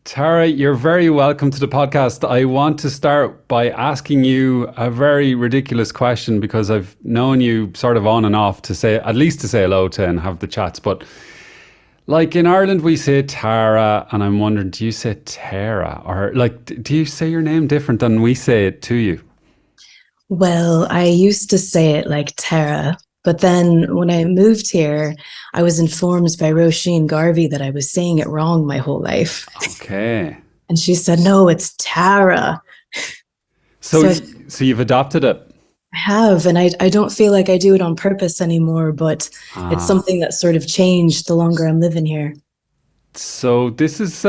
Tara, you're very welcome to the podcast. I want to start by asking you a very ridiculous question because I've known you sort of on and off to say, at least to say hello to and have the chats. But like in Ireland, we say Tara, and I'm wondering, do you say Tara? Or like, do you say your name different than we say it to you? Well, I used to say it like Tara, but then when I moved here, I was informed by Roisin Garvey that I was saying it wrong my whole life. Okay. And she said, no, it's Tara. So, So I so you've adopted it. have, and I don't feel like I do it on purpose anymore, but it's Ah. something that sort of changed the longer I'm living here. So this is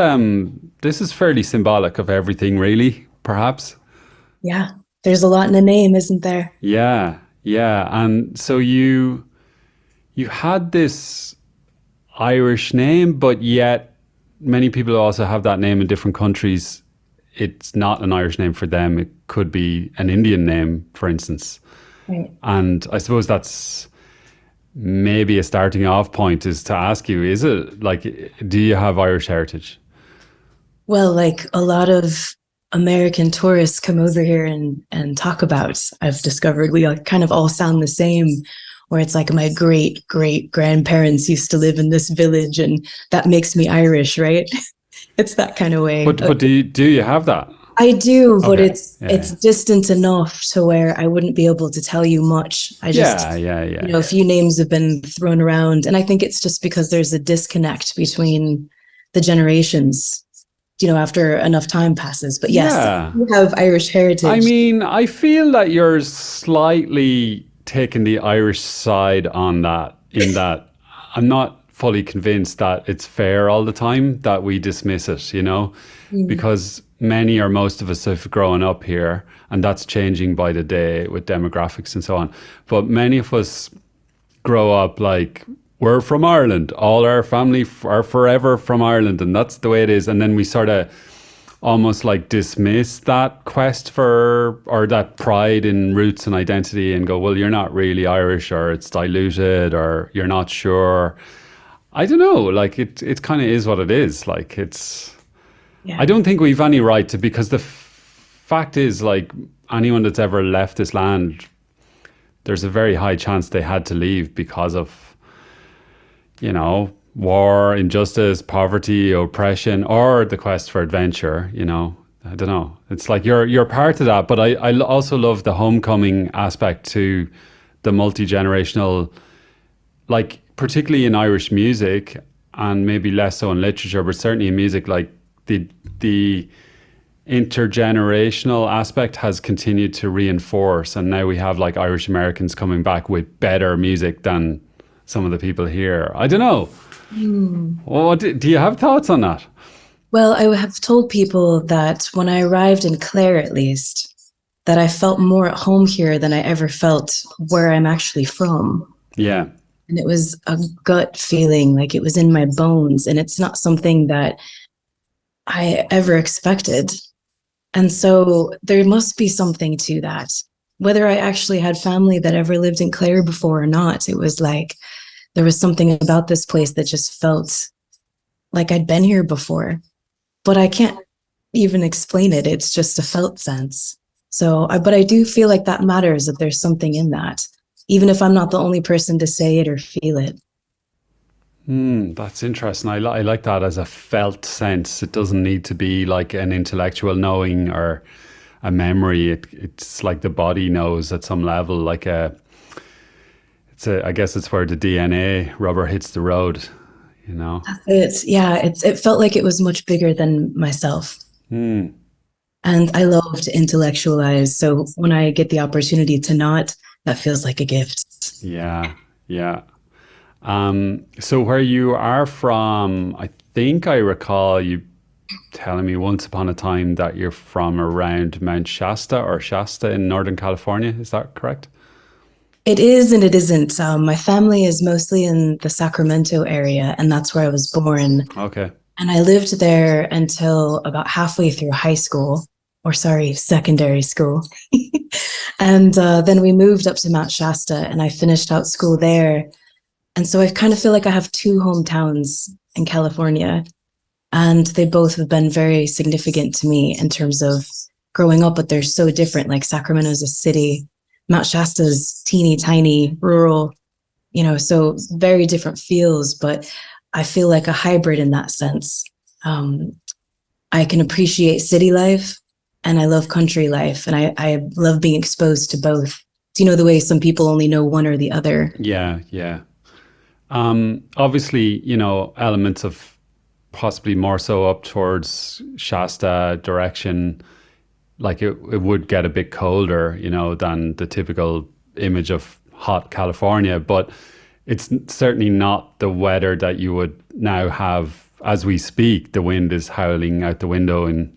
fairly symbolic of everything, really, perhaps. Yeah, there's a lot in a name, isn't there? Yeah, yeah. And so you had this Irish name, but yet many people also have that name in different countries. It's not an Irish name for them. It could be an Indian name, for instance. Right. And I suppose that's maybe a starting off point is to ask you, is it like, do you have Irish heritage? Well, like a lot of American tourists come over here and talk about, I've discovered we kind of all sound the same, where it's like my great great grandparents used to live in this village and that makes me Irish, right? It's that kind of way. But But do you have that? I do, but Okay. it's Yeah. distant enough to where I wouldn't be able to tell you much. I just, Yeah, yeah, yeah. a few names have been thrown around, and I think it's just because there's a disconnect between the generations, after enough time passes. But yes, Yeah. you have Irish I heritage. mean, I feel that you're slightly taking the Irish side on that, in that I'm not fully convinced that it's fair all the time that we dismiss it, Mm. because many or most of us have grown up here, and that's changing by the day with demographics and so on. But many of us grow up like, we're from Ireland, all our family are forever from Ireland, and that's the way it is. And then we sort of almost like dismiss that quest for or that pride in roots and identity and go, well, you're not really Irish, or it's diluted, or you're not sure. I don't know, like it kind of is what it is. Like Yeah. I don't think we've any right to, because the fact is, like, anyone that's ever left this land, there's a very high chance they had to leave because of, war, injustice, poverty, oppression, or the quest for adventure. I don't know. It's like you're part of that, but I also love the homecoming aspect to the multi-generational, like particularly in Irish music, and maybe less so in literature, but certainly in music, like the intergenerational aspect has continued to reinforce, and now we have like Irish Americans coming back with better music than some of the people here. I don't know. Hmm. What do you have thoughts on that? Well, I have told people that when I arrived in Clare, at least, that I felt more at home here than I ever felt where I'm actually from. Yeah. And it was a gut feeling, like it was in my bones. And it's not something that I ever expected. And so there must be something to that. Whether I actually had family that ever lived in Clare before or not, it was like there was something about this place that just felt like I'd been here before. But I can't even explain it. It's just a felt sense. But I do feel like that matters, that there's something in that, even if I'm not the only person to say it or feel it. That's interesting. I like that as a felt sense. It doesn't need to be like an intellectual knowing or a memory. It's like the body knows at some level. I guess it's where the DNA rubber hits the road. It felt like it was much bigger than myself. Hmm. And I love to intellectualize. So when I get the opportunity to not, that feels like a gift. Yeah, yeah. So where you are from, I think I recall you telling me once upon a time that you're from around Mount Shasta or Shasta in Northern California. Is that correct? It is and it isn't. My family is mostly in the Sacramento area, and that's where I was born. Okay. And I lived there until about halfway through high school, or sorry, secondary school. And then we moved up to Mount Shasta, and I finished out school there. And so I kind of feel like I have two hometowns in California. And they both have been very significant to me in terms of growing up, but they're so different. Like Sacramento's a city, Mount Shasta's teeny tiny, rural, so very different feels, but I feel like a hybrid in that sense. Um, I can appreciate city life and I love country life, and I love being exposed to both. Do you know the way some people only know one or the other? Yeah, yeah. Obviously, elements of possibly more so up towards Shasta direction, like it would get a bit colder, than the typical image of hot California, but it's certainly not the weather that you would now have as we speak. The wind is howling out the window in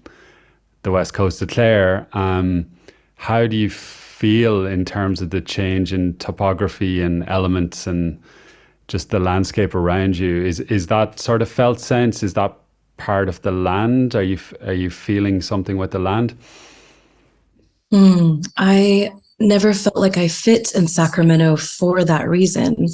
the west coast of Clare. How do you feel in terms of the change in topography and elements and just the landscape around you? Is that sort of felt sense? Is that part of the land? Are you feeling something with the land? I never felt like I fit in Sacramento for that reason.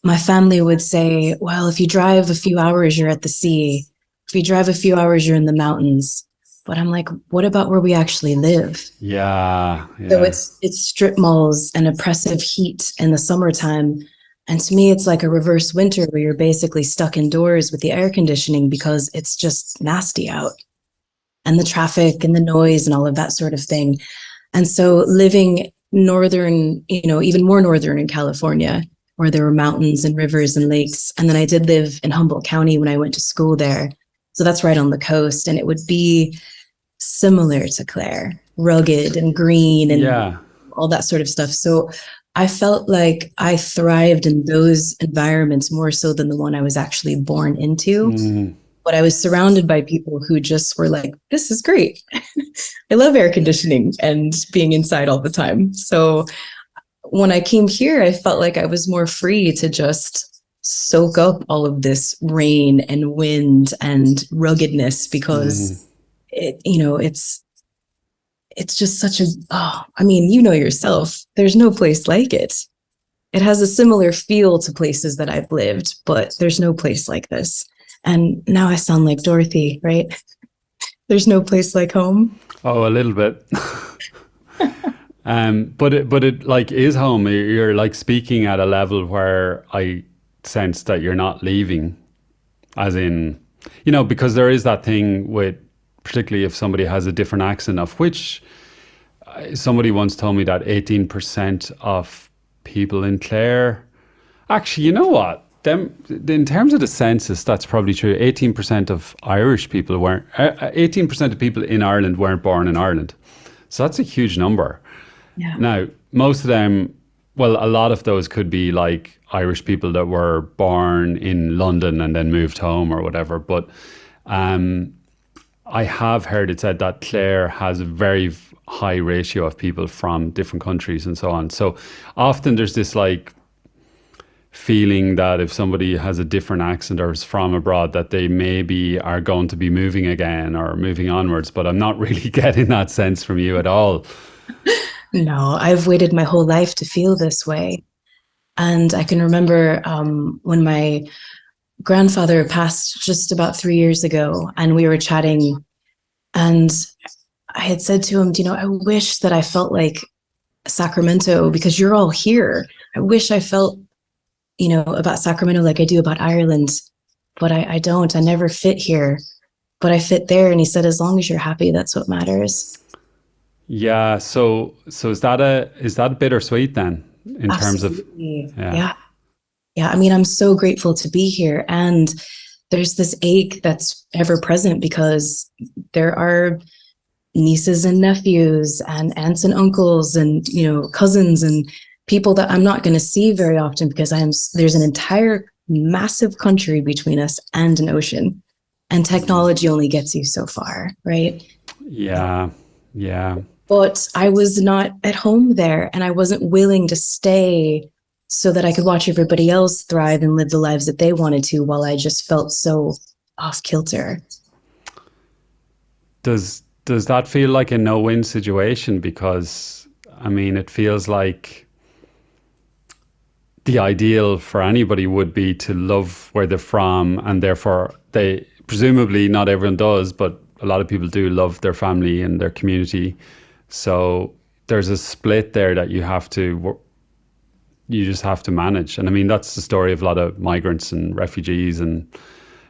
My family would say, well, if you drive a few hours, you're at the sea. If you drive a few hours, you're in the mountains. But I'm like, what about where we actually live? Yeah, So yeah. it's strip malls and oppressive heat in the summertime. And to me, it's like a reverse winter where you're basically stuck indoors with the air conditioning because it's just nasty out, and the traffic and the noise and all of that sort of thing. And so living northern, even more northern in California, where there were mountains and rivers and lakes. And then I did live in Humboldt County when I went to school there. So that's right on the coast. And it would be similar to Clare, rugged and green and Yeah. all that sort of stuff. So I felt like I thrived in those environments more so than the one I was actually born into. Mm, But I was surrounded by people who just were like, this is great. I love air conditioning and being inside all the time. So when I came here, I felt like I was more free to just soak up all of this rain and wind and ruggedness mm. because it's just such a, oh, I mean, you know yourself, there's no place like it. It has a similar feel to places that I've lived, but there's no place like this. And now I sound like Dorothy, right? There's no place like home. Oh, a little bit. But it like is home. You're like speaking at a level where I sense that you're not leaving, as in, because there is that thing with, particularly if somebody has a different accent, of which somebody once told me that 18% of people in Clare, actually, you know what? In terms of the census, that's probably true. 18% of Irish people weren't, 18% of people in Ireland weren't born in Ireland. So that's a huge number. Yeah. Now, most of them, well, a lot of those could be like Irish people that were born in London and then moved home or whatever. But I have heard it said that Clare has a very high ratio of people from different countries and so on. So often there's this like feeling that if somebody has a different accent or is from abroad, that they maybe are going to be moving again or moving onwards. But I'm not really getting that sense from you at all. No, I've waited my whole life to feel this way. And I can remember when my grandfather passed just about 3 years ago, and we were chatting, and I had said to him, I wish that I felt like Sacramento because you're all here. I wish I felt, about Sacramento like I do about Ireland, but I don't. I never fit here, but I fit there. And he said, as long as you're happy, that's what matters. Yeah. So is that bittersweet then in terms of, Absolutely. yeah. Yeah. Yeah. I mean, I'm so grateful to be here. And there's this ache that's ever present because there are nieces and nephews and aunts and uncles and, cousins and people that I'm not going to see very often because there's an entire massive country between us and an ocean, and technology only gets you so far, right? Yeah. Yeah. But I was not at home there, and I wasn't willing to stay so that I could watch everybody else thrive and live the lives that they wanted to while I just felt so off kilter. Does that feel like a no-win situation? Because I mean, it feels like the ideal for anybody would be to love where they're from, and therefore they presumably not everyone does, but a lot of people do love their family and their community. So there's a split there that you just have to manage. And I mean, that's the story of a lot of migrants and refugees and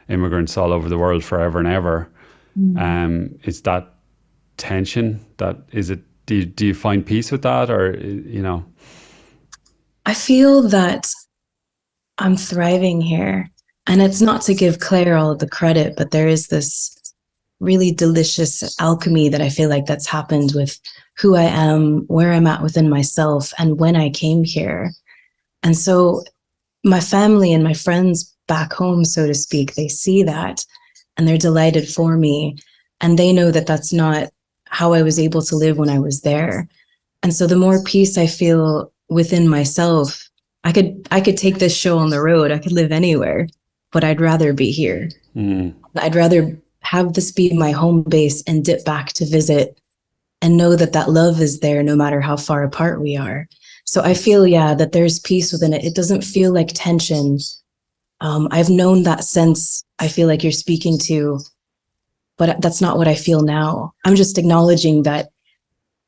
immigrants all over the world forever and ever. It's that tension do you find peace with that, or, you know? I feel that I'm thriving here. And it's not to give Claire all of the credit, but there is this really delicious alchemy that I feel like that's happened with who I am, where I'm at within myself, and when I came here. And so my family and my friends back home, so to speak, they see that and they're delighted for me. And they know that that's not how I was able to live when I was there. And so the more peace I feel within myself, I could take this show on the road. I could live anywhere, but I'd rather be here. I'd rather have this be my home base and dip back to visit and know that that love is there no matter how far apart we are. So I feel, that there's peace within it. It doesn't feel like tension. I've known that sense I feel like you're speaking to, but that's not what I feel now. I'm just acknowledging that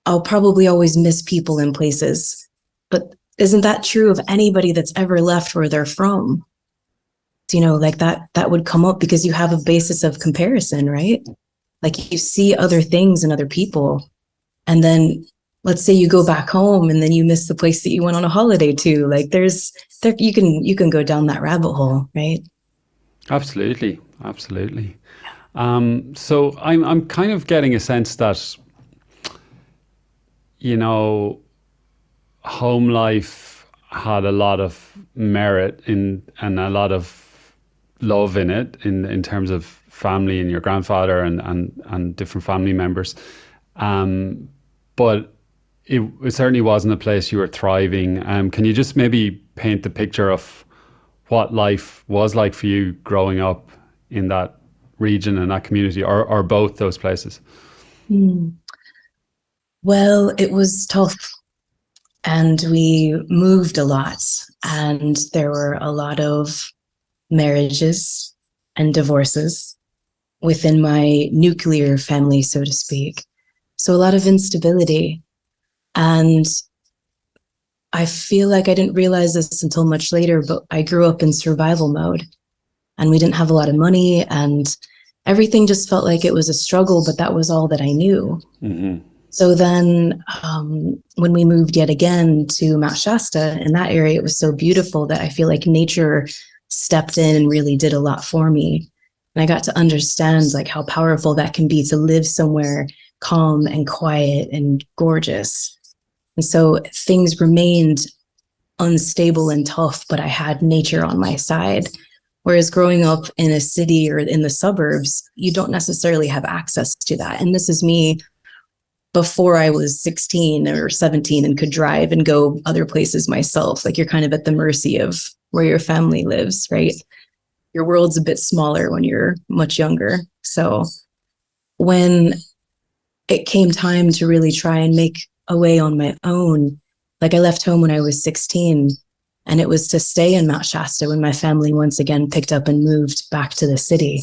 I'll probably always miss people in places. But isn't that true of anybody that's ever left where they're from? Like that would come up because you have a basis of comparison, right? Like you see other things and other people. And then let's say you go back home and then you miss the place that you went on a holiday to. Like you can go down that rabbit hole, right? Absolutely. So I'm kind of getting a sense that, home life had a lot of merit and a lot of love in it in terms of family and your grandfather and different family members. But it certainly wasn't a place you were thriving. Can you just maybe paint the picture of what life was like for you growing up in that region and that community, or both those places? Well, it was tough. And we moved a lot. And there were a lot of marriages and divorces within my nuclear family, so to speak. So a lot of instability. And I feel like I didn't realize this until much later, but I grew up in survival mode and we didn't have a lot of money and everything just felt like it was a struggle, but that was all that I knew. So then when we moved yet again to Mount Shasta, in that area, it was so beautiful that I feel like nature stepped in and really did a lot for me. And I got to understand like how powerful that can be to live somewhere calm and quiet and gorgeous. And so things remained unstable and tough, but I had nature on my side. Whereas growing up in a city or in the suburbs, you don't necessarily have access to that. And this is me before I was 16 or 17 and could drive and go other places myself. Like you're kind of at the mercy of where your family lives, right? Your world's a bit smaller when you're much younger. So when it came time to really try and make a way on my own, like I left home when I was 16, and it was to stay in Mount Shasta when my family once again picked up and moved back to the city.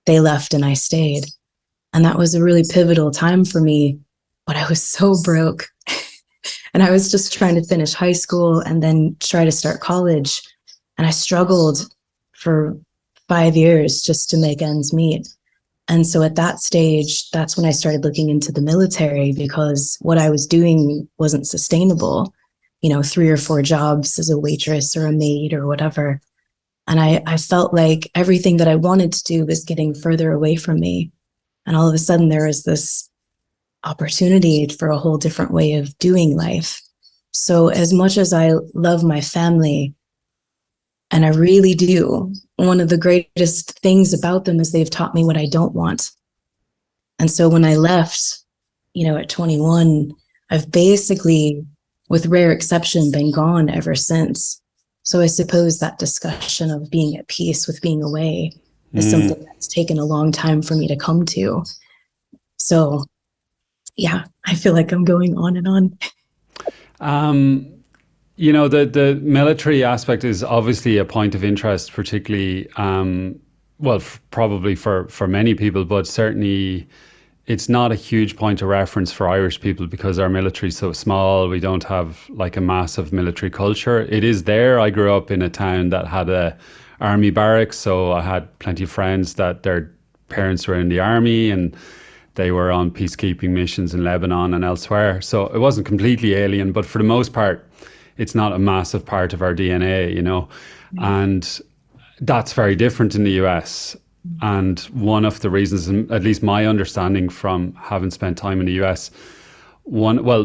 They left and I stayed. And that was a really pivotal time for me, but I was so broke. And I was just trying to finish high school and then try to start college. And I struggled for 5 years just to make ends meet. And so at that stage, that's when I started looking into the military, because what I was doing wasn't sustainable. 3 or 4 jobs as a waitress or a maid or whatever. And I felt like everything that I wanted to do was getting further away from me. And all of a sudden there was this opportunity for a whole different way of doing life. So as much as I love my family, and I really do, one of the greatest things about them is they've taught me what I don't want. And so when I left, at 21, I've basically, with rare exception, been gone ever since. So I suppose that discussion of being at peace with being away is something that's taken a long time for me to come to. So yeah, I feel like I'm going on and on. The military aspect is obviously a point of interest, particularly well, probably for many people, but certainly it's not a huge point of reference for Irish people because our military is so small. We don't have like a massive military culture. It is there. I grew up in a town that had a army barracks, so I had plenty of friends that their parents were in the army and they were on peacekeeping missions in Lebanon and elsewhere. So it wasn't completely alien, but for the most part, it's not a massive part of our DNA, you know. And that's very different in the US. And one of the reasons, at least my understanding from having spent time in the US,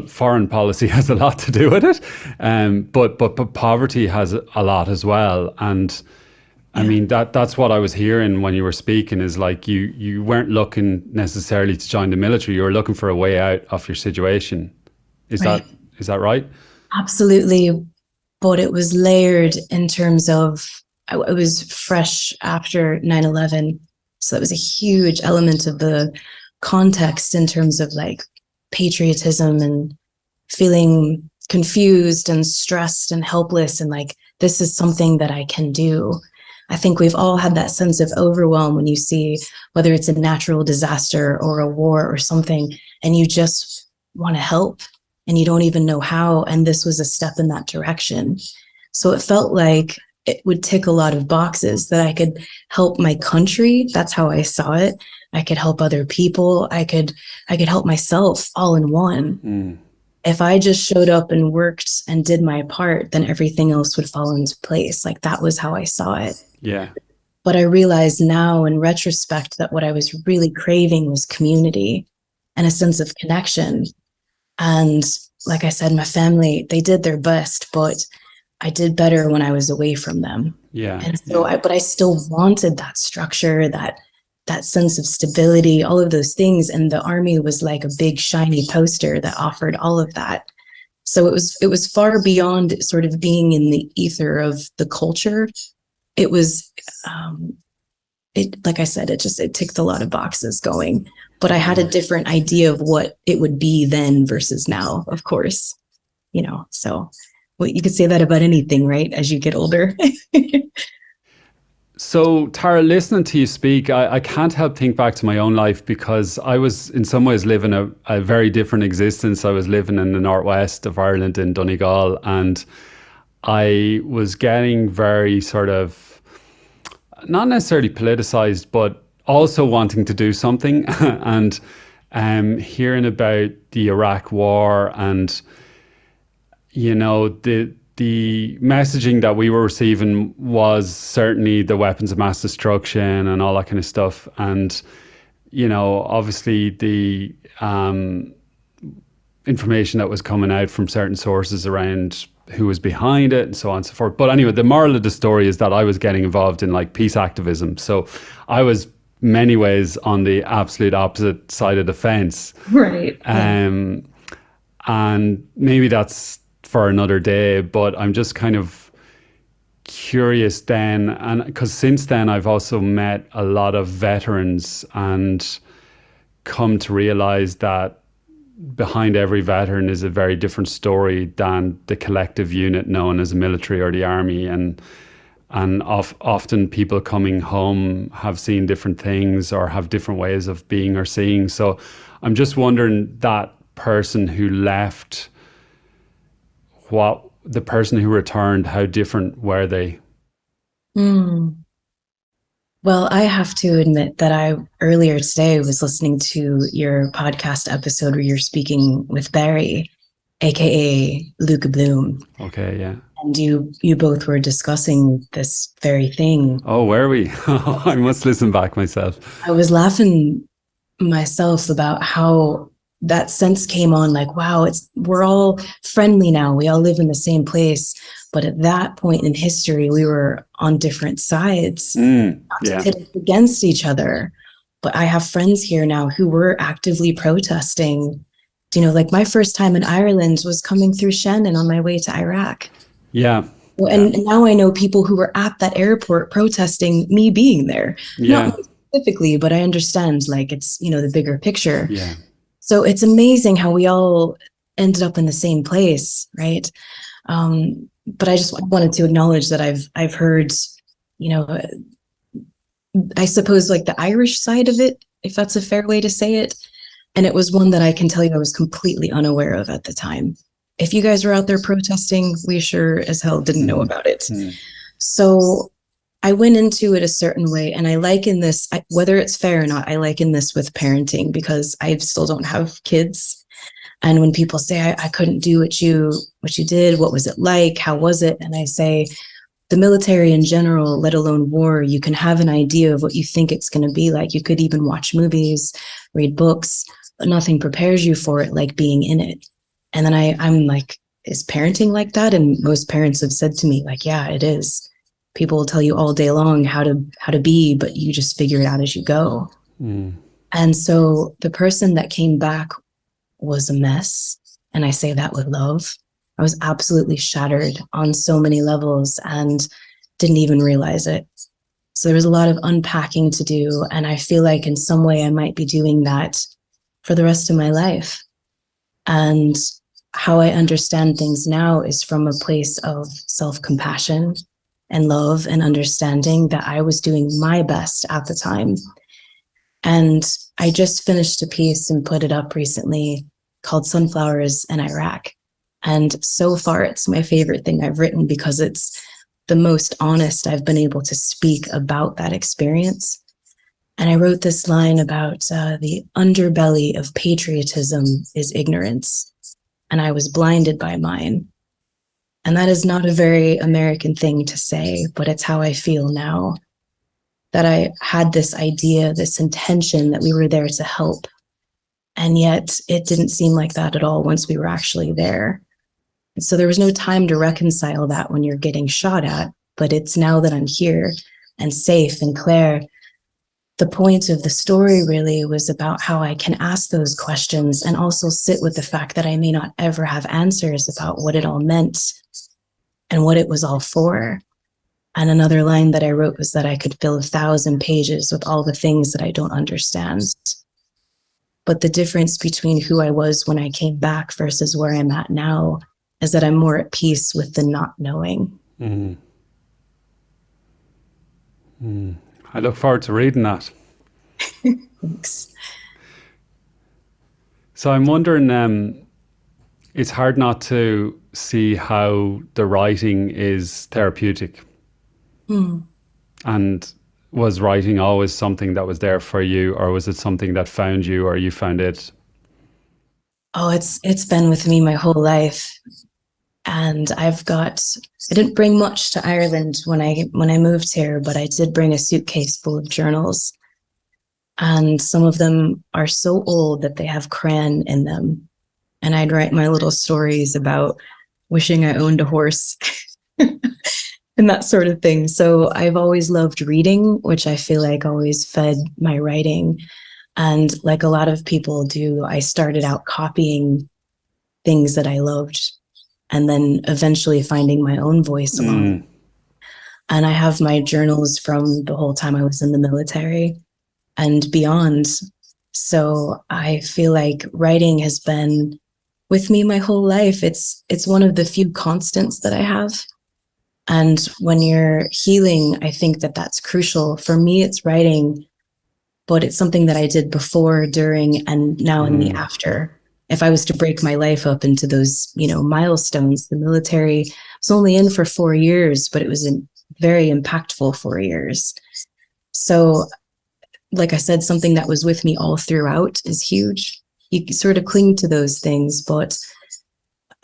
foreign policy has a lot to do with it, but poverty has a lot as well. And I mean, that's what I was hearing when you were speaking, is like you weren't looking necessarily to join the military, you were looking for a way out of your situation. Is that right? Absolutely. But it was layered in terms of, I was fresh after 9/11. So that was a huge element of the context in terms of like patriotism and feeling confused and stressed and helpless. And like, this is something that I can do. I think we've all had that sense of overwhelm when you see whether it's a natural disaster or a war or something, and you just want to help and you don't even know how. And this was a step in that direction. So it felt like it would tick a lot of boxes, that I could help my country. That's how I saw it. I could help other people. I could help myself all in one. If I just showed up and worked and did my part, then everything else would fall into place. Like, that was how I saw it. Yeah. But I realize now in retrospect that what I was really craving was community and a sense of connection. And like I said, my family, they did their best, but I did better when I was away from them. Yeah. And so but I still wanted that structure, that sense of stability, all of those things. And the army was like a big shiny poster that offered all of that. So it was far beyond sort of being in the ether of the culture. It was, like I said, it ticked a lot of boxes going, but I had a different idea of what it would be then versus now, of course, you know, so you could say that about anything, right? As you get older. So, Tara, listening to you speak, I can't help think back to my own life, because I was in some ways living a very different existence. I was living in the northwest of Ireland in Donegal, and I was getting very sort of, not necessarily politicized, but also wanting to do something and hearing about the Iraq war and, you know, the messaging that we were receiving was certainly the weapons of mass destruction and all that kind of stuff. And, you know, obviously the information that was coming out from certain sources around who was behind it and so on and so forth. But anyway, the moral of the story is that I was getting involved in like peace activism. So I was many ways on the absolute opposite side of the fence. Right. And maybe that's for another day, but I'm just kind of curious then, and because since then I've also met a lot of veterans and come to realize that behind every veteran is a very different story than the collective unit known as the military or the army, and often people coming home have seen different things or have different ways of being or seeing. So I'm just wondering, that person who left, what the person who returned, how different were they? Well, I have to admit that I earlier today was listening to your podcast episode where you're speaking with Barry, aka Luca Bloom. Okay, yeah. And you both were discussing this very thing. Oh, were we? I must listen back myself. I was laughing myself about how that sense came on, like, wow, we're all friendly now. We all live in the same place. But at that point in history, we were on different sides, not to pit us against each other. But I have friends here now who were actively protesting. You know, like my first time in Ireland was coming through Shannon on my way to Iraq. Yeah. And now I know people who were at that airport protesting me being there. Yeah. Not specifically, but I understand, like, it's, you know, the bigger picture. Yeah. So it's amazing how we all ended up in the same place, right? But I just wanted to acknowledge that I've heard, you know, I suppose, like the Irish side of it, if that's a fair way to say it. And it was one that I can tell you I was completely unaware of at the time. If you guys were out there protesting, we sure as hell didn't know about it. So I went into it a certain way, and I liken this, whether it's fair or not, I liken this with parenting, because I still don't have kids. And when people say I couldn't do what you did, what was it like? How was it? And I say, the military in general, let alone war, you can have an idea of what you think it's going to be like. You could even watch movies, read books, but nothing prepares you for it like being in it. And then I'm like, is parenting like that? And most parents have said to me, like, yeah, it is. People will tell you all day long how to be, but you just figure it out as you go. And so the person that came back was a mess. And I say that with love. I was absolutely shattered on so many levels and didn't even realize it. So there was a lot of unpacking to do. And I feel like in some way I might be doing that for the rest of my life. And how I understand things now is from a place of self-compassion and love and understanding that I was doing my best at the time. And I just finished a piece and put it up recently called Sunflowers in Iraq. And so far, it's my favorite thing I've written because it's the most honest I've been able to speak about that experience. And I wrote this line about the underbelly of patriotism is ignorance. And I was blinded by mine. And that is not a very American thing to say, but it's how I feel now. That I had this idea, this intention that we were there to help. And yet it didn't seem like that at all once we were actually there. And so there was no time to reconcile that when you're getting shot at, but it's now that I'm here and safe in Clare. The point of the story really was about how I can ask those questions and also sit with the fact that I may not ever have answers about what it all meant and what it was all for. And another line that I wrote was that I could fill 1,000 pages with all the things that I don't understand. But the difference between who I was when I came back versus where I'm at now is that I'm more at peace with the not knowing. I look forward to reading that. Thanks. So I'm wondering, it's hard not to see how the writing is therapeutic. And was writing always something that was there for you, or was it something that found you, or you found it? Oh, it's been with me my whole life. And I didn't bring much to Ireland when I moved here, but I did bring a suitcase full of journals. And some of them are so old that they have crayon in them. And I'd write my little stories about wishing I owned a horse and that sort of thing. So I've always loved reading, which I feel like always fed my writing. And like a lot of people do, I started out copying things that I loved and then eventually finding my own voice along. And I have my journals from the whole time I was in the military and beyond. So I feel like writing has been with me my whole life. It's one of the few constants that I have. And when you're healing, I think that that's crucial. For me, it's writing, but it's something that I did before, during, and now in the after. If I was to break my life up into those, milestones, the military was only in for 4 years, but it was a very impactful 4 years. So, like I said, something that was with me all throughout is huge. You sort of cling to those things, but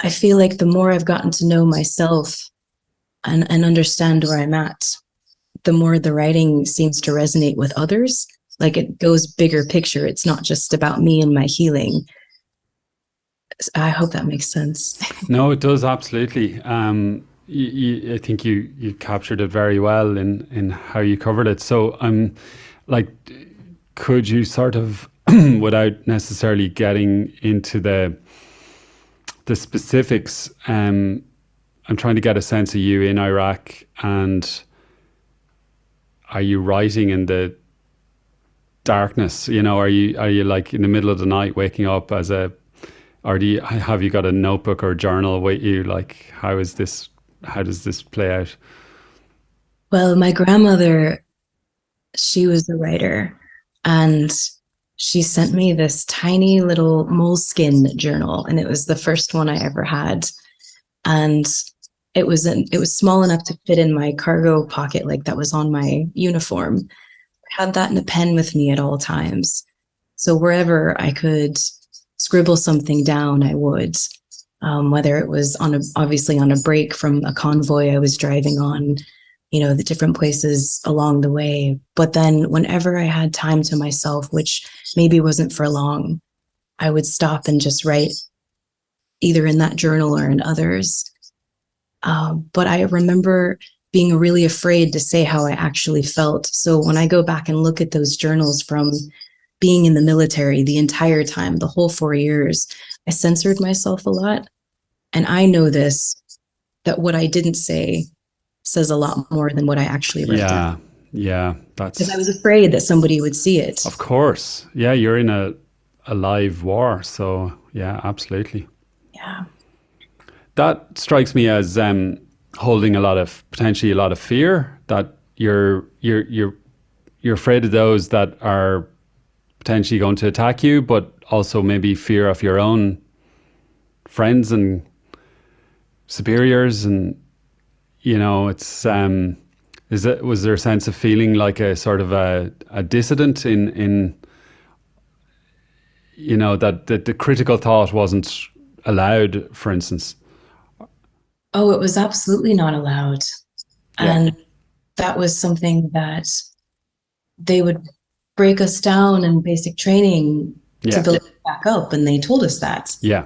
I feel like the more I've gotten to know myself and understand where I'm at, the more the writing seems to resonate with others. Like it goes bigger picture. It's not just about me and my healing. I hope that makes sense. No, it does, absolutely. I think you captured it very well in how you covered it. So could you sort of, without necessarily getting into the specifics, I'm trying to get a sense of you in Iraq, and are you writing in the darkness? Are you like in the middle of the night waking up or have you got a notebook or journal with you? Like, how does this play out? Well, my grandmother, She was a writer, and she sent me this tiny little moleskin journal, and it was the first one I ever had. And it was small enough to fit in my cargo pocket, like that was on my uniform. I had that in a pen with me at all times. So wherever I could scribble something down, I would. Whether it was obviously on a break from a convoy I was driving on, the different places along the way. But then whenever I had time to myself, which maybe wasn't for long, I would stop and just write either in that journal or in others. But I remember being really afraid to say how I actually felt. So when I go back and look at those journals from being in the military the entire time, the whole 4 years, I censored myself a lot. And I know this, that what I didn't say says a lot more than what I actually wrote down. Yeah. Because I was afraid that somebody would see it. Of course. Yeah, you're in a live war. So yeah, absolutely. Yeah. That strikes me as holding potentially a lot of fear, that you're afraid of those that are potentially going to attack you, but also maybe fear of your own friends and superiors. And it's was there a sense of feeling like a sort of a dissident in that the critical thought wasn't allowed, for instance? Oh, it was absolutely not allowed. Yeah. And that was something that they would break us down in basic training to build it back up. And they told us that. Yeah.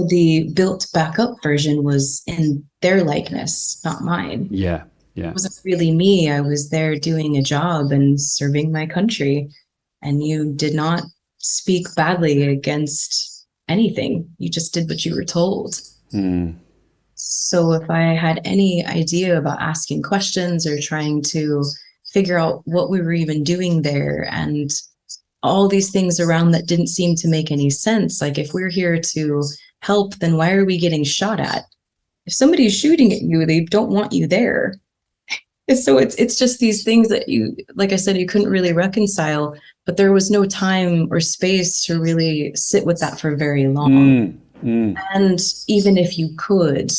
The built back up version was in their likeness, not mine. Yeah. It wasn't really me. I was there doing a job and serving my country. And you did not speak badly against anything. You just did what you were told. So if I had any idea about asking questions or trying to figure out what we were even doing there, and all these things around that didn't seem to make any sense, like if we're here to help, then why are we getting shot at? If somebody's shooting at you, they don't want you there. So it's just these things that you, like I said, you couldn't really reconcile, but there was no time or space to really sit with that for very long. And even if you could,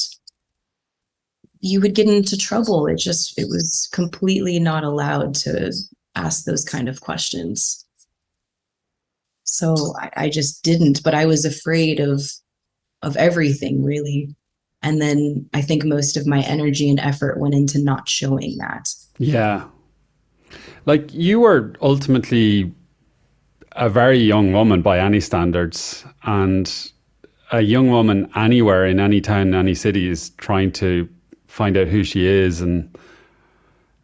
you would get into trouble. It was completely not allowed to ask those kind of questions. So I just didn't, but I was afraid of everything, really. And then I think most of my energy and effort went into not showing that. Yeah. Like, you were ultimately a very young woman by any standards, and a young woman anywhere, in any town, any city, is trying to find out who she is and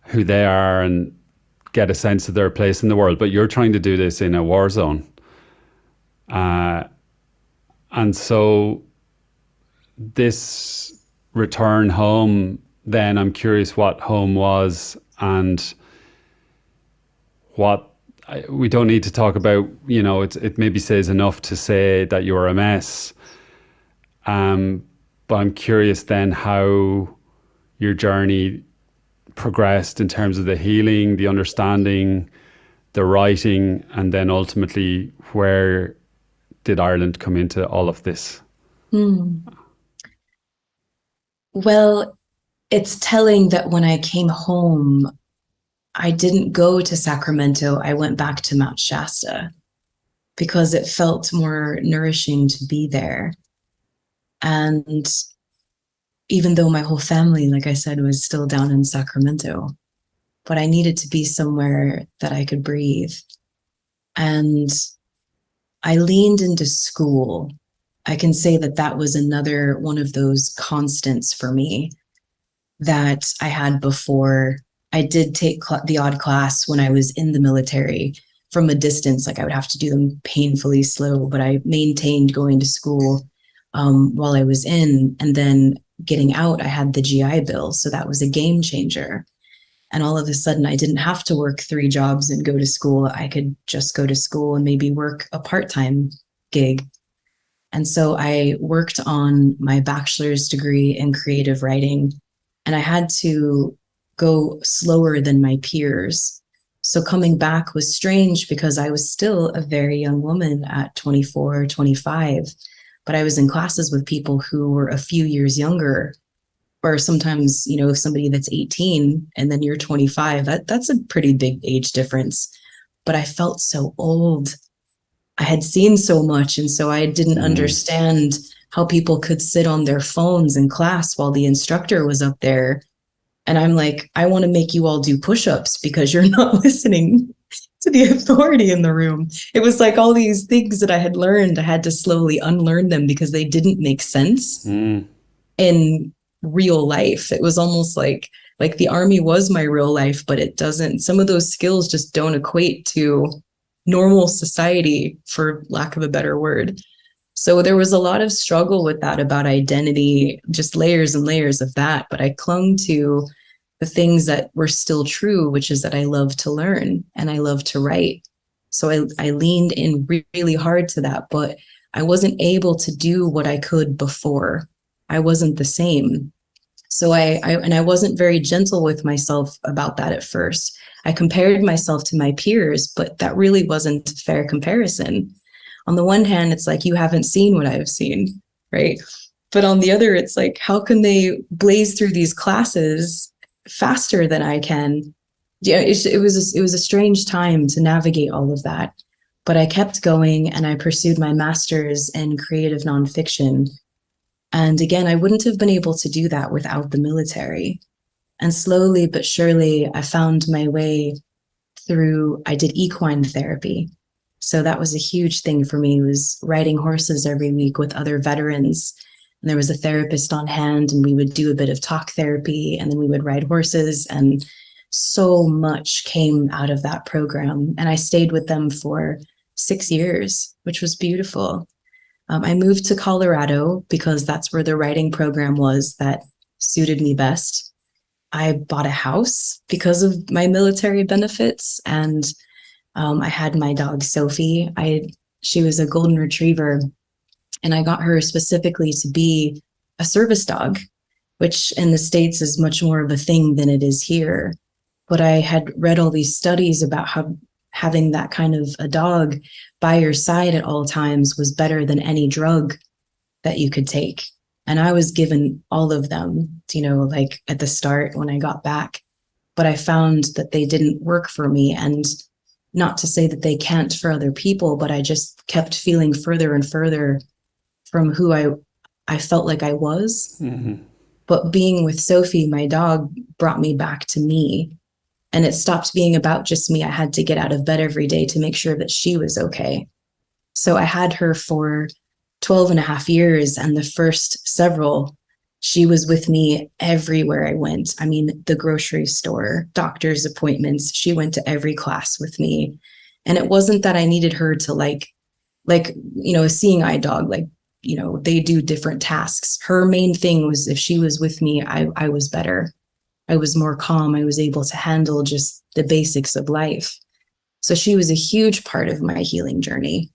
who they are and get a sense of their place in the world. But you're trying to do this in a war zone. And so this return home, then I'm curious what home was, and we don't need to talk about, it maybe says enough to say that you're a mess. But I'm curious then how your journey progressed in terms of the healing, the understanding, the writing, and then ultimately where did Ireland come into all of this? Well, it's telling that when I came home, I didn't go to Sacramento. I went back to Mount Shasta because it felt more nourishing to be there. And even though my whole family, like I said, was still down in Sacramento, but I needed to be somewhere that I could breathe. And I leaned into school. I can say that that was another one of those constants for me that I had before. I did take the odd class when I was in the military from a distance. Like, I would have to do them painfully slow, but I maintained going to school while I was in. And then getting out, I had the GI Bill. So that was a game changer. And all of a sudden, I didn't have to work 3 jobs and go to school. I could just go to school and maybe work a part-time gig. And so I worked on my bachelor's degree in creative writing, and I had to go slower than my peers So coming back was strange because I was still a very young woman at 24, 25, but I was in classes with people who were a few years younger, or sometimes, somebody that's 18 and then you're 25. That's a pretty big age difference. But I felt so old. I had seen so much, and so I didn't understand how people could sit on their phones in class while the instructor was up there. And I'm like, I want to make you all do push-ups because you're not listening to the authority in the room. It was like all these things that I had learned, I had to slowly unlearn them because they didn't make sense in real life. It was almost like the army was my real life, but it doesn't, some of those skills just don't equate to normal society, for lack of a better word. So there was a lot of struggle with that about identity, just layers and layers of that. But I clung to the things that were still true, which is that I love to learn and I love to write. So I leaned in really hard to that, but I wasn't able to do what I could before. I wasn't the same. So I wasn't very gentle with myself about that at first. I compared myself to my peers, but that really wasn't a fair comparison. On the one hand, it's like, you haven't seen what I've seen, right? But on the other, it's like, how can they blaze through these classes faster than I can? Yeah, it was a strange time to navigate all of that. But I kept going and I pursued my master's in creative nonfiction. And again, I wouldn't have been able to do that without the military. And slowly but surely, I found my way through, I did equine therapy. So that was a huge thing for me, was riding horses every week with other veterans. And there was a therapist on hand, and we would do a bit of talk therapy, and then we would ride horses. And so much came out of that program. And I stayed with them for 6 years, which was beautiful. I moved to Colorado because that's where the writing program was that suited me best. I bought a house because of my military benefits, and I had my dog Sophie. She was a golden retriever, and I got her specifically to be a service dog, which in the States is much more of a thing than it is here. But I had read all these studies about how having that kind of a dog by your side at all times was better than any drug that you could take. And I was given all of them, like at the start when I got back. But I found that they didn't work for me. And not to say that they can't for other people, but I just kept feeling further and further from who I felt like I was. Mm-hmm. But being with Sophie, my dog, brought me back to me. And it stopped being about just me. I had to get out of bed every day to make sure that she was okay. So I had her for 12 and a half years. And the first several, she was with me everywhere I went. I mean, the grocery store, doctor's appointments. She went to every class with me. And it wasn't that I needed her to like, a seeing eye dog, they do different tasks. Her main thing was if she was with me, I was better. I was more calm. I was able to handle just the basics of life. So she was a huge part of my healing journey.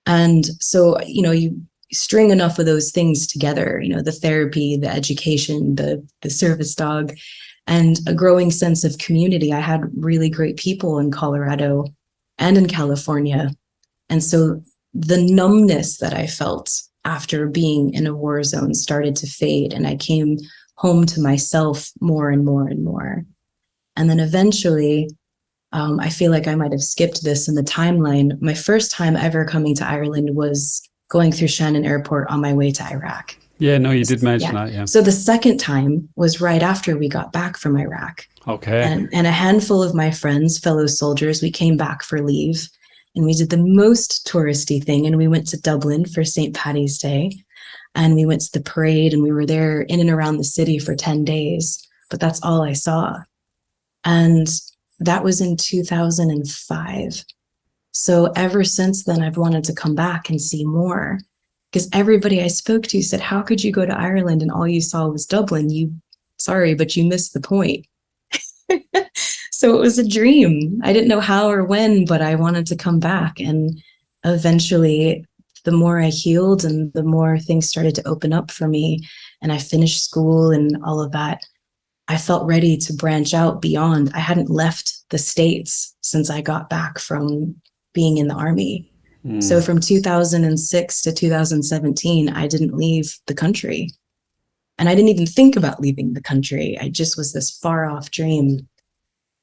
And so, you string enough of those things together, the therapy, the education, the service dog, and a growing sense of community. I had really great people in Colorado and in California. And so the numbness that I felt after being in a war zone started to fade, and I came home to myself more and more and more. And then eventually, I feel like I might have skipped this in the timeline. My first time ever coming to Ireland was going through Shannon Airport on my way to Iraq. Yeah, no, you did mention that, yeah. So the second time was right after we got back from Iraq. Okay. And a handful of my friends, fellow soldiers, we came back for leave, and we did the most touristy thing, and we went to Dublin for St. Paddy's Day. And we went to the parade, and we were there in and around the city for 10 days. But that's all I saw. And that was in 2005. So ever since then, I've wanted to come back and see more. Because everybody I spoke to said, how could you go to Ireland and all you saw was Dublin? Sorry, but you missed the point. So it was a dream. I didn't know how or when, but I wanted to come back. And eventually, the more I healed and the more things started to open up for me, and I finished school and all of that, I felt ready to branch out beyond. I hadn't left the States since I got back from being in the Army. So from 2006 to 2017, I didn't leave the country. And I didn't even think about leaving the country. I just was this far off dream.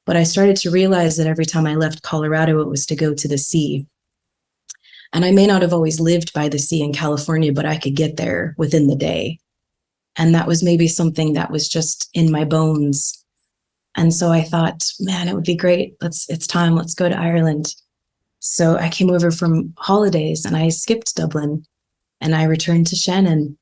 But I started to realize that every time I left Colorado, it was to go to the sea. And I may not have always lived by the sea in California, but I could get there within the day. And that was maybe something that was just in my bones. And so I thought, man, it would be great. It's time. Let's go to Ireland. So I came over from holidays and I skipped Dublin and I returned to Shannon.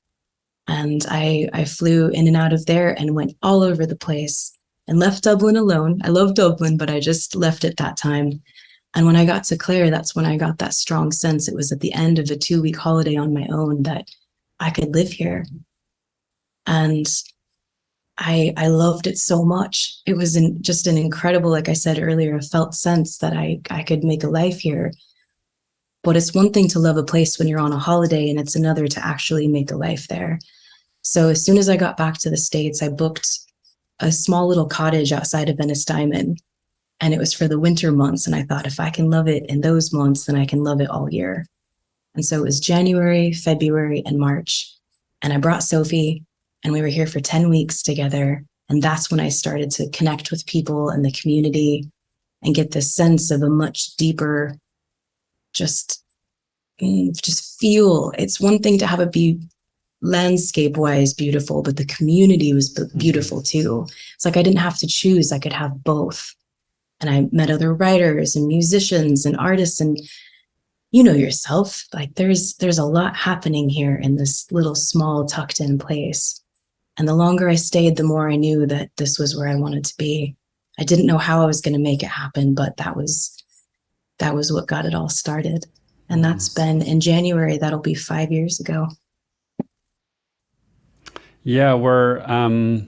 And I flew in and out of there and went all over the place and left Dublin alone. I love Dublin, but I just left it that time. And when I got to Clare, that's when I got that strong sense. It was at the end of a 2-week holiday on my own that I could live here. And I loved it so much. It was just an incredible, like I said earlier, a felt sense that I could make a life here. But it's one thing to love a place when you're on a holiday, and it's another to actually make a life there. So as soon as I got back to the States, I booked a small little cottage outside of Ennistimon, and it was for the winter months. And I thought, if I can love it in those months, then I can love it all year. And so it was January, February, and March. And I brought Sophie, and we were here for 10 weeks together. And that's when I started to connect with people and the community and get this sense of a much deeper, just feel. It's one thing to have it be landscape-wise beautiful, but the community was beautiful too. It's like I didn't have to choose. I could have both. And I met other writers and musicians and artists, and you know yourself, like there's a lot happening here in this little small tucked in place. And the longer I stayed, the more I knew that this was where I wanted to be. I didn't know how I was going to make it happen, but that was what got it all started. And that's been in January, that'll be 5 years ago. Yeah, I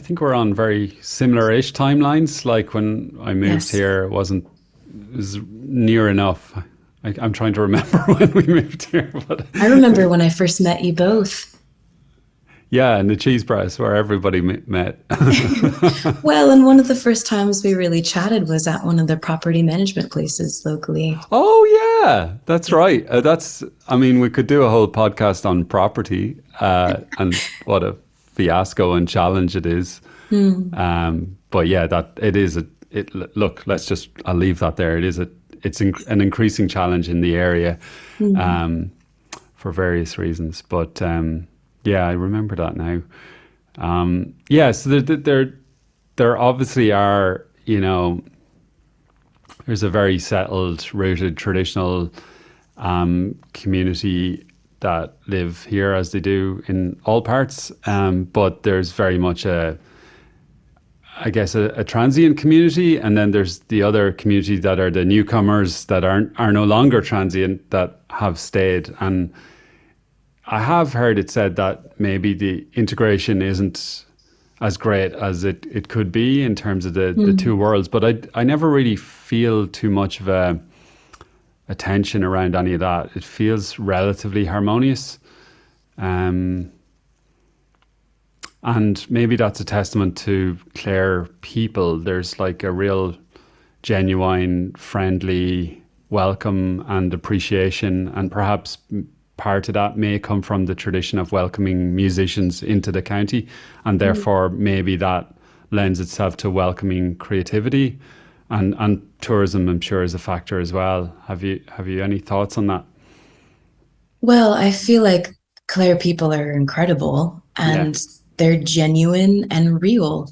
think we're on very similar-ish timelines. Like when I moved here, it was near enough. I'm trying to remember when we moved here, but I remember when I first met you both. Yeah, in the cheese press where everybody met. Well, and one of the first times we really chatted was at one of the property management places locally. Oh yeah, that's right. We could do a whole podcast on property and what a fiasco and challenge it is. But yeah, I'll leave that there. It's an increasing challenge in the area for various reasons. But yeah, I remember that now. So there obviously are, there's a very settled, rooted, traditional community that live here as they do in all parts. But there's very much a transient community, and then there's the other community that are the newcomers that are no longer transient, that have stayed. And I have heard it said that maybe the integration isn't as great as it could be in terms of the two worlds, but I never really feel too much of a tension around any of that. It feels relatively harmonious. And maybe that's a testament to Clare people. There's like a real genuine, friendly welcome and appreciation, and perhaps part of that may come from the tradition of welcoming musicians into the county, and therefore maybe that lends itself to welcoming creativity, and tourism, I'm sure, is a factor as well. Have you any thoughts on that? Well, I feel like Clare people are incredible, and they're genuine and real.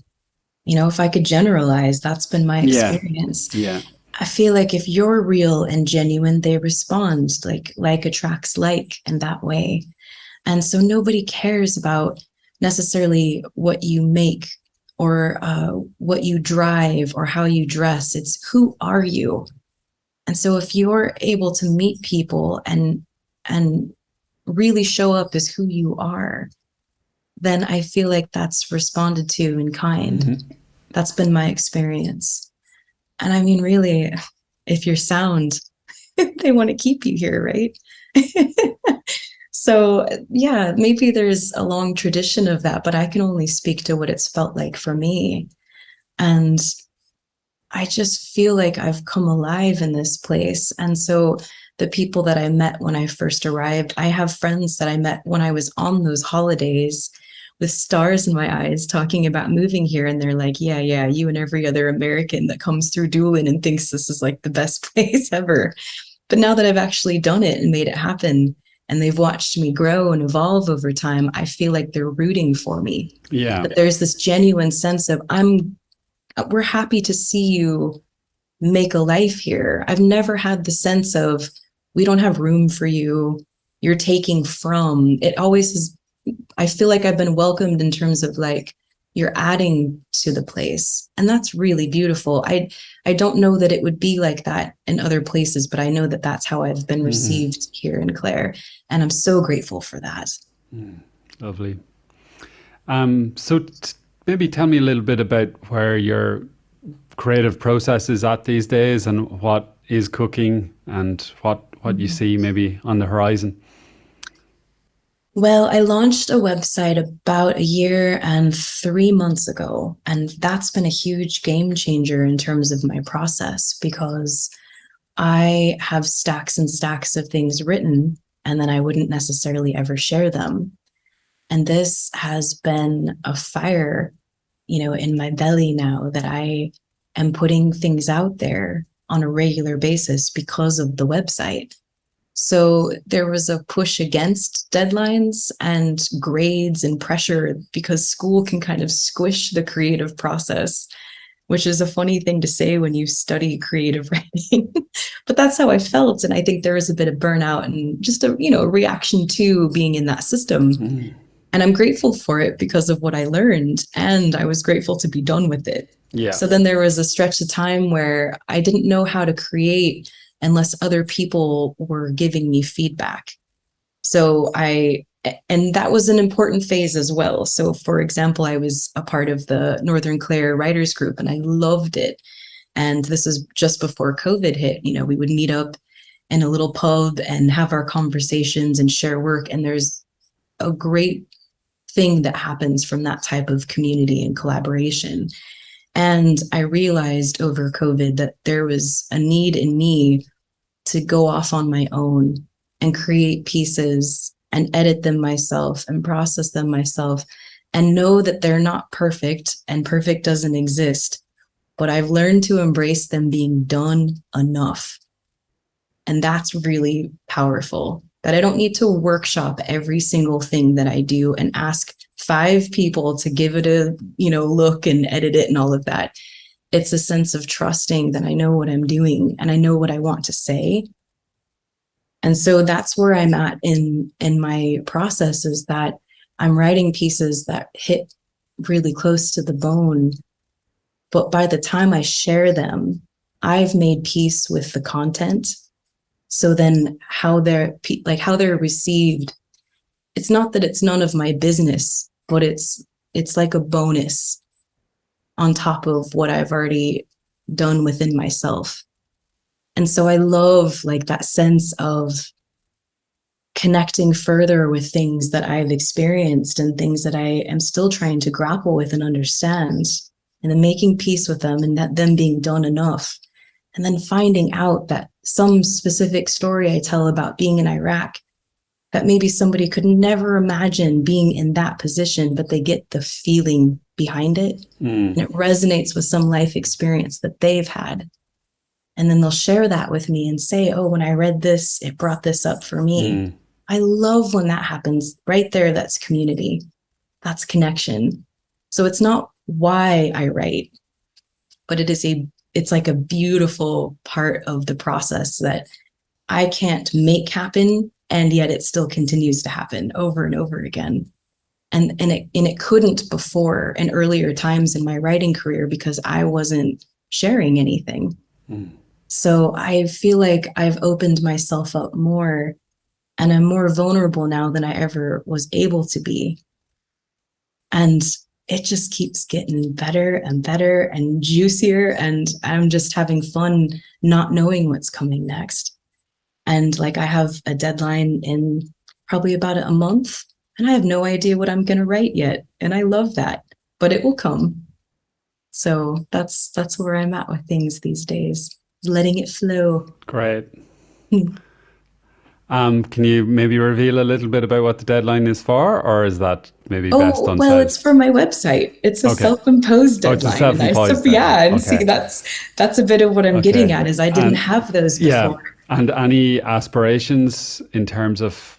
If I could generalize, that's been my experience. Yeah. I feel like if you're real and genuine, they respond, like attracts like in that way. And so nobody cares about necessarily what you make or what you drive or how you dress. It's who are you? And so if you're able to meet people and really show up as who you are, then I feel like that's responded to in kind. Mm-hmm. That's been my experience. And I mean, really, if you're sound, they want to keep you here, right? So yeah, maybe there's a long tradition of that, but I can only speak to what it's felt like for me. And I just feel like I've come alive in this place. And so the people that I met when I first arrived, I have friends that I met when I was on those holidays with stars in my eyes talking about moving here. And they're like, yeah, you and every other American that comes through Doolin and thinks this is like the best place ever. But now that I've actually done it and made it happen, and they've watched me grow and evolve over time, I feel like they're rooting for me. Yeah. That there's this genuine sense of we're happy to see you make a life here. I've never had the sense of we don't have room for you. You're taking from. It always is. I feel like I've been welcomed in terms of like you're adding to the place. And that's really beautiful. I don't know that it would be like that in other places, but I know that that's how I've been received here in Clare. And I'm so grateful for that. Lovely. So maybe tell me a little bit about where your creative process is at these days and what is cooking and what you see maybe on the horizon. Well, I launched a website about a year and 3 months ago, and that's been a huge game changer in terms of my process because I have stacks and stacks of things written, and then I wouldn't necessarily ever share them. And this has been a fire, in my belly now that I am putting things out there on a regular basis because of the website. So there was a push against deadlines and grades and pressure because school can kind of squish the creative process, which is a funny thing to say when you study creative writing. But that's how I felt. And I think there was a bit of burnout and just a reaction to being in that system. And I'm grateful for it because of what I learned. And I was grateful to be done with it. Yeah. So then there was a stretch of time where I didn't know how to create unless other people were giving me feedback. And that was an important phase as well. So for example, I was a part of the Northern Clare Writers Group and I loved it. And this is just before COVID hit. We would meet up in a little pub and have our conversations and share work. And there's a great thing that happens from that type of community and collaboration. And I realized over COVID that there was a need in me to go off on my own and create pieces and edit them myself and process them myself and know that they're not perfect and perfect doesn't exist, but I've learned to embrace them being done enough. And that's really powerful, that I don't need to workshop every single thing that I do and ask 5 people to give it a, look and edit it and all of that. It's a sense of trusting that I know what I'm doing and I know what I want to say. And so that's where I'm at in my process, is that I'm writing pieces that hit really close to the bone. But by the time I share them, I've made peace with the content. So then how they're received, it's not that it's none of my business, but it's like a bonus on top of what I've already done within myself. And so I love that sense of connecting further with things that I've experienced and things that I am still trying to grapple with and understand, and then making peace with them and that them being done enough. And then finding out that some specific story I tell about being in Iraq, that maybe somebody could never imagine being in that position, but they get the feeling behind it. And it resonates with some life experience that they've had. And then they'll share that with me and say, oh, when I read this, it brought this up for me. I love when that happens right there. That's community. That's connection. So it's not why I write, but it's like a beautiful part of the process that I can't make happen. And yet it still continues to happen over and over again. And it couldn't before in earlier times in my writing career because I wasn't sharing anything. So I feel like I've opened myself up more and I'm more vulnerable now than I ever was able to be. And it just keeps getting better and better and juicier. And I'm just having fun not knowing what's coming next. And I have a deadline in probably about a month, and I have no idea what I'm going to write yet. And I love that, but it will come. So that's where I'm at with things these days, letting it flow. Great. Can you maybe reveal a little bit about what the deadline is for, or is that maybe best Oh, well, unsaid? it's for my website. It's a Okay. self-imposed Oh, it's a deadline. self-imposed Yeah, deadline. and see, Okay. that's a bit of what I'm getting Okay. at is I didn't And have those yeah, before. and any aspirations in terms of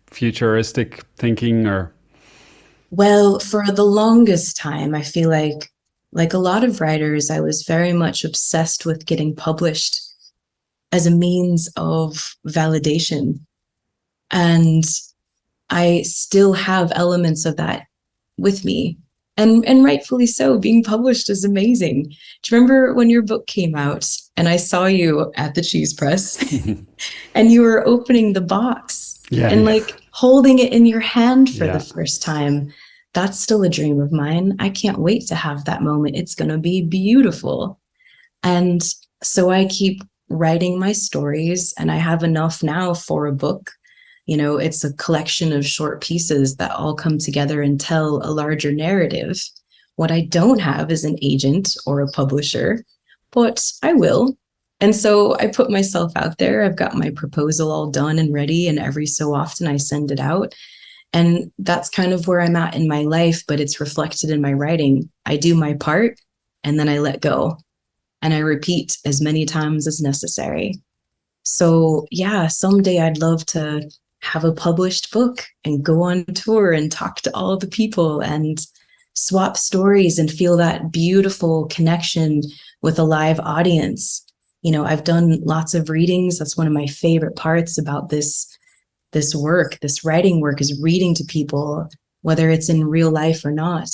futuristic thinking or? Well, for the longest time, I feel like a lot of writers, I was very much obsessed with getting published as a means of validation. And I still have elements of that with me. And rightfully so. Being published is amazing. Do you remember when your book came out and I saw you at the cheese press and you were opening the box Yeah, and yeah. like holding it in your hand for Yeah. the first time? That's still a dream of mine. I can't wait to have that moment. It's going to be beautiful. And so I keep writing my stories, and I have enough now for a book. It's a collection of short pieces that all come together and tell a larger narrative. What I don't have is an agent or a publisher, but I will. And so I put myself out there. I've got my proposal all done and ready, and every so often I send it out. And that's kind of where I'm at in my life, but it's reflected in my writing. I do my part and then I let go, and I repeat as many times as necessary. So yeah, someday I'd love to have a published book and go on tour and talk to all the people and swap stories and feel that beautiful connection with a live audience. I've done lots of readings. That's one of my favorite parts about this work, this writing work, is reading to people, whether it's in real life or not.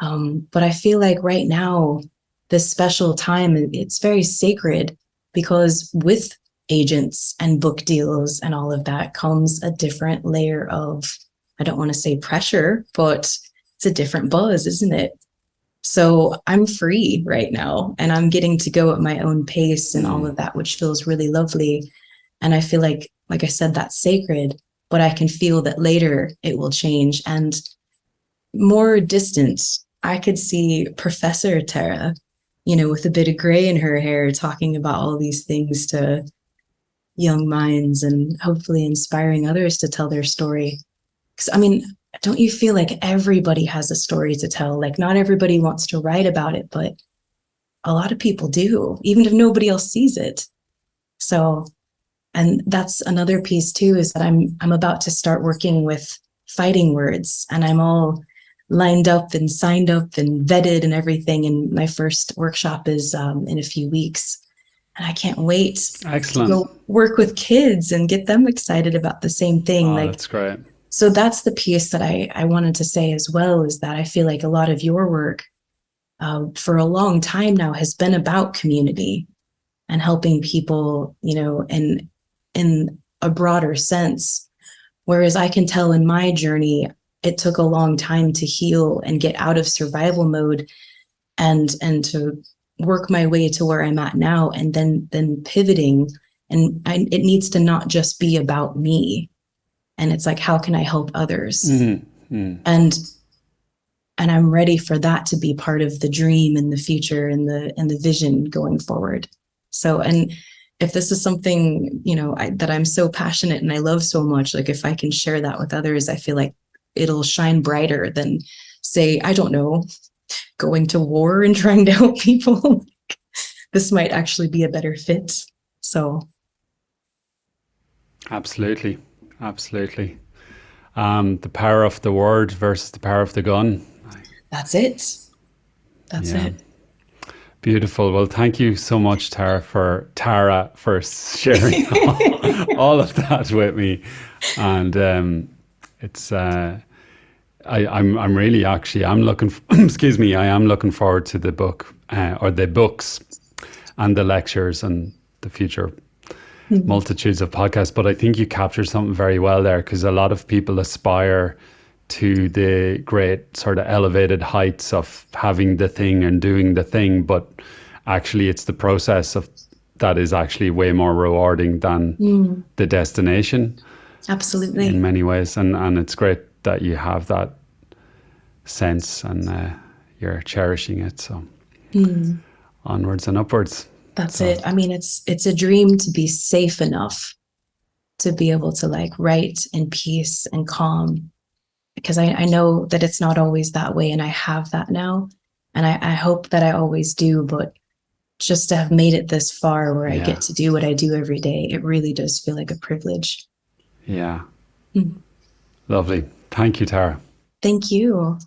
But I feel like right now, this special time, it's very sacred, because with agents and book deals and all of that comes a different layer of, I don't want to say pressure, but it's a different buzz, isn't it? So I'm free right now, and I'm getting to go at my own pace and all of that, which feels really lovely. And I feel like I said, that's sacred, but I can feel that later it will change. And more distant, I could see Professor Tara, with a bit of gray in her hair, talking about all these things to young minds and hopefully inspiring others to tell their story. Because, don't you feel like everybody has a story to tell? Like, not everybody wants to write about it, but a lot of people do, even if nobody else sees it. So, and that's another piece too, is that I'm about to start working with fighting words, and I'm all lined up and signed up and vetted and everything. And my first workshop is in a few weeks, and I can't wait Excellent. to go work with kids and get them excited about the same thing. Oh, that's great. So that's the piece that I wanted to say as well, is that I feel like a lot of your work for a long time now has been about community and helping people, in a broader sense. Whereas I can tell in my journey, it took a long time to heal and get out of survival mode and to work my way to where I'm at now, and then pivoting. And it needs to not just be about me. And it's like, how can I help others? Mm-hmm. And I'm ready for that to be part of the dream and the future and the vision going forward. So, and if this is something, that I'm so passionate and I love so much, like if I can share that with others, I feel like it'll shine brighter than, say, I don't know, going to war and trying to help people. This might actually be a better fit. So. Absolutely. The power of the word versus the power of the gun. That's it. That's it. Beautiful. Well, thank you so much, Tara, for sharing all of that with me. And it's I'm really actually I'm looking excuse me, I am looking forward to the book or the books and the lectures and the future multitudes of podcasts. But I think you captured something very well there, because a lot of people aspire to the great sort of elevated heights of having the thing and doing the thing, but actually it's the process of that is actually way more rewarding than the destination. Absolutely. in many ways. And it's great that you have that sense and you're cherishing it. So onwards and upwards. That's So, it. I mean, it's a dream to be safe enough to be able to like write in peace and calm, because I know that it's not always that way, and I have that now, and I hope that I always do. But just to have made it this far where I yeah. get to do what I do every day, it really does feel like a privilege. Yeah. Lovely. Thank you, Tara. Thank you.